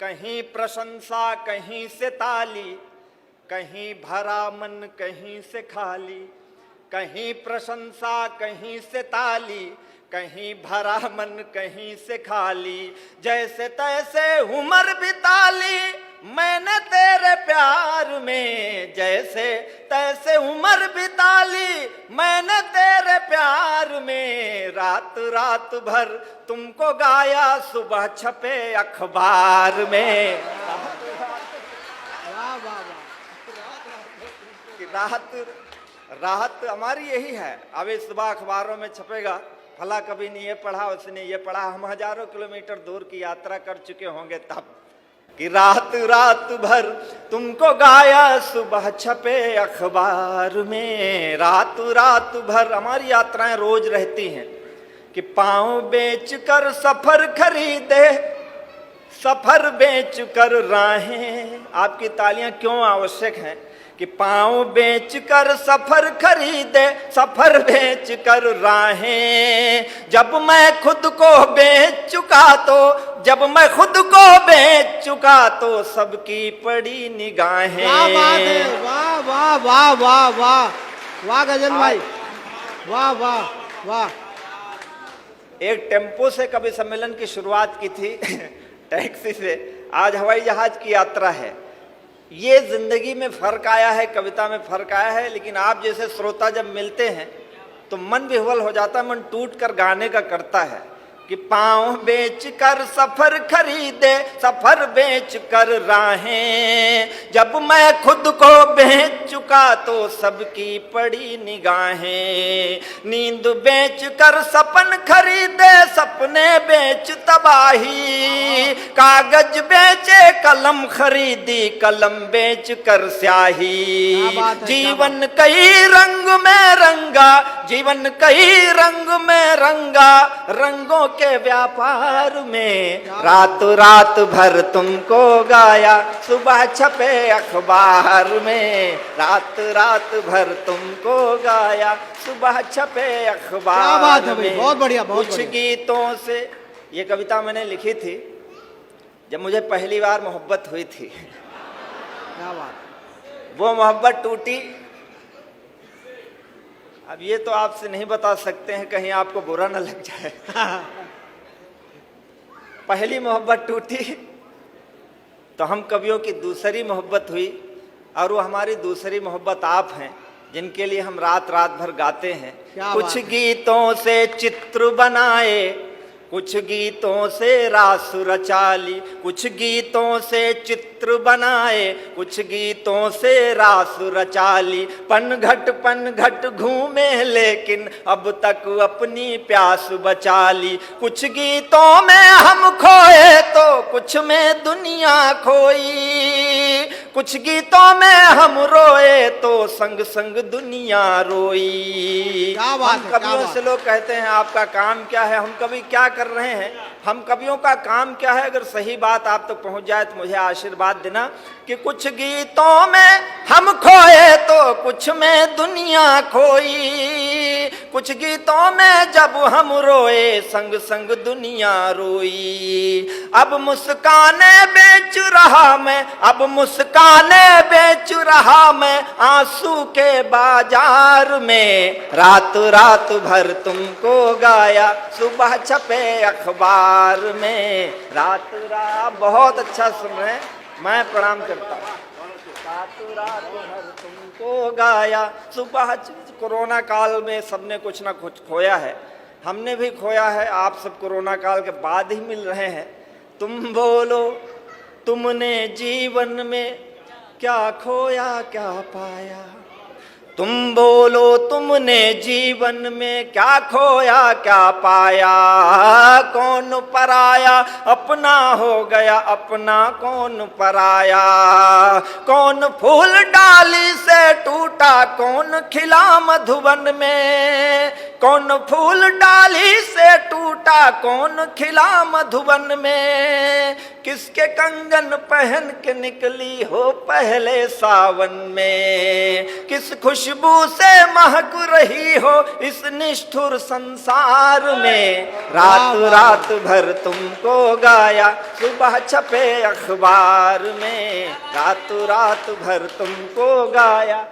कहीं प्रशंसा कहीं से ताली, कहीं भरा मन कहीं से खाली। कहीं प्रशंसा कहीं से ताली, कहीं भरा मन कहीं से खाली। जैसे तैसे उम्र बिताली मैंने तेरे प्यार में, जैसे तैसे उम्र बिताली मैंने तेरे प्यार में। रात रात भर तुमको गाया सुबह छपे अखबार में। रात रात हमारी यही है। अब इस सुबह अखबारों में छपेगा फला कभी ने ये पढ़ा उसने ये पढ़ा। हम हजारों किलोमीटर दूर की यात्रा कर चुके होंगे तब कि रात रात भर तुमको गाया सुबह छपे अखबार में। रात रात भर हमारी यात्राएं रोज रहती हैं कि पांव बेच कर सफर खरीदे, सफर बेच कर राहें। आपकी तालियां क्यों आवश्यक हैं कि पांव बेच कर सफर खरीदे, सफर बेच कर राहें। जब मैं खुद को बेच चुका तो, जब मैं खुद को बेच चुका तो सबकी पड़ी निगाहें। क्या बात है, वाह वाह वाह वाह वाह वाह गजन भाई, वाह वाह वाह। एक टेम्पो से कवि सम्मेलन की शुरुआत की थी टैक्सी से, आज हवाई जहाज की यात्रा है। ये जिंदगी में फर्क आया है, कविता में फर्क आया है। लेकिन आप जैसे श्रोता जब मिलते हैं तो मन विह्वल हो जाता है, मन टूट कर गाने का करता है कि पांव बेच कर सफर खरीदे, सफर बेच कर राहें। जब मैं खुद को बेच चुका तो सबकी पड़ी निगाहें। नींद बेच कर सपन खरीदे, सपने बेच तबाही। कागज बेचे कलम खरीदी, कलम बेच कर स्याही। जीवन कई रंग में रंगा, जीवन कई रंग में रंगा, रंगों के व्यापार में। रात रात भर तुमको गाया सुबह छपे अखबार में। रात रात भर तुमको गाया सुबह छपे अखबार में। बहुत बढ़िया, बहुत कुछ गीतों से, ये कविता मैंने लिखी थी जब मुझे पहली बार मोहब्बत हुई थी। क्या बात। वो मोहब्बत टूटी। अब ये तो आपसे नहीं बता सकते हैं, कहीं आपको बुरा न लग जाए। पहली मोहब्बत टूटी तो हम कवियों की दूसरी मोहब्बत हुई, और वो हमारी दूसरी मोहब्बत आप हैं जिनके लिए हम रात रात भर गाते हैं। कुछ गीतों से चित्र बनाए, कुछ गीतों से रास रचाली। कुछ गीतों से चित्र बनाए, कुछ गीतों से रास रचाली। पन घट घूमे लेकिन अब तक अपनी प्यास बचा ली। कुछ गीतों में हम खोए तो कुछ में दुनिया खोई। कुछ गीतों में हम रोए तो संग संग दुनिया रोई। हम कवियों से लोग कहते हैं आपका काम क्या है, हम कवि क्या कर रहे हैं। हम कवियों का काम क्या है, अगर सही बात आप तक पहुंच जाए तो मुझे आशीर्वाद देना कि कुछ गीतों में हम खोए तो कुछ में दुनिया खोई। कुछ गीतों में जब हम रोए संग संग दुनिया रोई। अब मुस्काने बेच रहा मैं, अब मुस्काने बेच रहा मैं आंसू के बाजार में। रात रात भर तुमको गाया सुबह छपे अखबार में। रात रात बहुत अच्छा सुन रहे हैं, मैं प्रणाम करता हूँ। रात रात भर तुमको गाया सुबह। कोरोना काल में सबने कुछ ना कुछ खोया है, हमने भी खोया है। आप सब कोरोना काल के बाद ही मिल रहे हैं। तुम बोलो तुमने जीवन में क्या खोया क्या पाया। तुम बोलो तुमने जीवन में क्या खोया क्या पाया। कौन पराया अपना हो गया, अपना कौन पराया। कौन फूल डाली से टूटा, कौन खिला मधुबन में। कौन फूल डाली से टूटा, कौन खिला मधुबन में। किसके कंगन पहन के निकली हो पहले सावन में। किस खुश खुशबू से महक रही हो इस निष्ठुर संसार में। रात रात भर तुमको गाया सुबह छपे अखबार में, रात रात भर तुमको गाया।